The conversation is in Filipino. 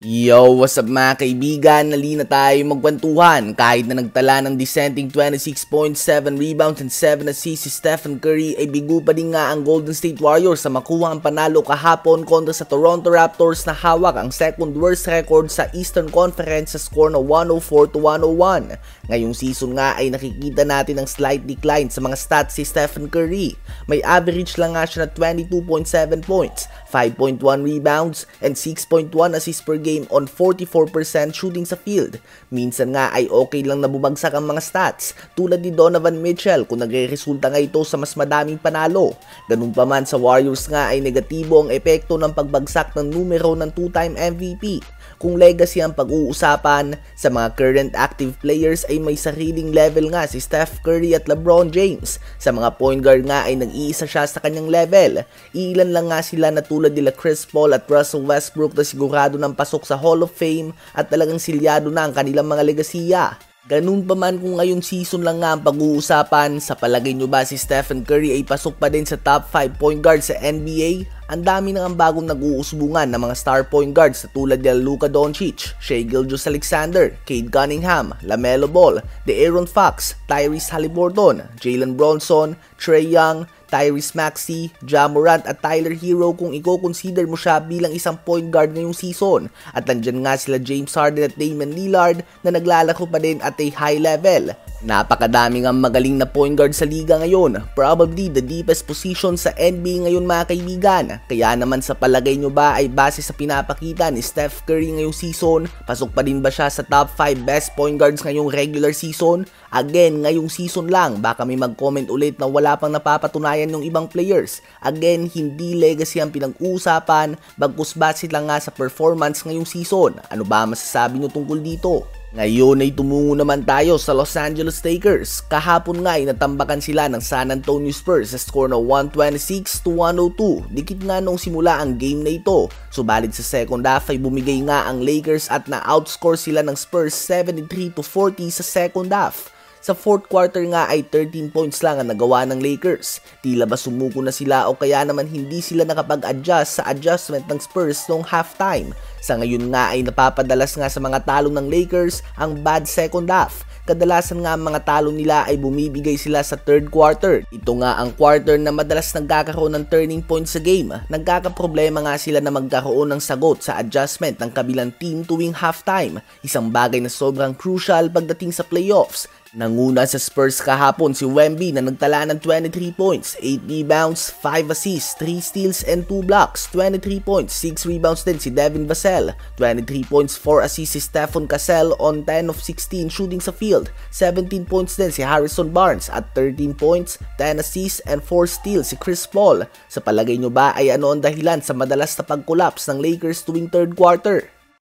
Yo, what's up mga kaibigan? Nali na tayo magkwentuhan. Kahit na nagtala ng dissenting 26.7 rebounds and 7 assists si Stephen Curry, ay bigo pa din nga ang Golden State Warriors sa makuha ang panalo kahapon kontra sa Toronto Raptors na hawak ang second worst record sa Eastern Conference sa score na 104-101. Ngayong season nga ay nakikita natin ang slight decline sa mga stats si Stephen Curry. May average lang nga siya na 22.7 points, 5.1 rebounds, and 6.1 assists per game on 44% shooting sa field. Minsan nga ay okay lang na bumagsak ang mga stats tulad ni Donovan Mitchell kung nagre-resulta nga ito sa mas madaming panalo. Ganun pa man sa Warriors nga ay negatibo ang epekto ng pagbagsak ng numero ng two-time MVP. Kung legacy ang pag-uusapan, sa mga current active players ay may sariling level nga si Steph Curry at LeBron James. Sa mga point guard nga ay nag-iisa siya sa kanyang level. Ilan lang nga sila na tulad nila Chris Paul at Russell Westbrook na sigurado ng pasok sa Hall of Fame at talagang silyado na ang kanilang mga legasiya. Ganun pa man kung ngayong season lang nga ang pag-uusapan, sa palagay nyo ba si Stephen Curry ay pasok pa din sa top 5 point guard sa NBA? Ang dami na ang bagong nag-uusbungan ng mga star point guards na tulad nila Luka Doncic, Shai Gilgeous-Alexander, Cade Cunningham, LaMelo Ball, De'Aaron Fox, Tyrese Haliburton, Jalen Bronson, Trae Young, Tyrese Maxey, Ja Morant at Tyler Hero kung i-consider mo siya bilang isang point guard ngayong season. At nandyan nga sila James Harden at Damian Lillard na naglalaro pa din at a high level. Napakadami ng magaling na point guard sa liga ngayon, probably the deepest position sa NBA ngayon mga kaibigan. Kaya naman sa palagay nyo ba ay base sa pinapakita ni Steph Curry ngayong season, pasok pa din ba siya sa top 5 best point guards ngayong regular season? Again, ngayong season lang, baka may mag-comment ulit na wala pang napapatunayan ng ibang players. Again, hindi legacy ang pinag-uusapan, bagkus base lang nga sa performance ngayong season. Ano ba masasabi nyo tungkol dito? Ngayon ay tumungo naman tayo sa Los Angeles Lakers. Kahapon nga ay natambakan sila ng San Antonio Spurs sa score na 126-102. Dikit nga nung simula ang game na ito. Subalit sa second half ay bumigay nga ang Lakers at na-outscore sila ng Spurs 73-40 sa second half. Sa fourth quarter nga ay 13 points lang ang nagawa ng Lakers. Tila ba sumuko na sila o kaya naman hindi sila nakapag-adjust sa adjustment ng Spurs noong halftime. Sa ngayon nga ay napapadalas nga sa mga talo ng Lakers ang bad second half. Kadalasan nga ang mga talo nila ay bumibigay sila sa third quarter. Ito nga ang quarter na madalas nagkakaroon ng turning point sa game. Nagkakaproblema nga sila na magkaroon ng sagot sa adjustment ng kabilang team tuwing halftime. Isang bagay na sobrang crucial pagdating sa playoffs. Nanguna sa Spurs kahapon si Wemby na nagtala ng 23 points, 8 rebounds, 5 assists, 3 steals and 2 blocks, 23 points, 6 rebounds din si Devin Vassell, 23 points, 4 assists si Stephon Cassell on 10 of 16 shooting sa field, 17 points din si Harrison Barnes at 13 points, 10 assists and 4 steals si Chris Paul. Sa palagay nyo ba ay ano ang dahilan sa madalas na pag-collapse ng Lakers tuwing third quarter?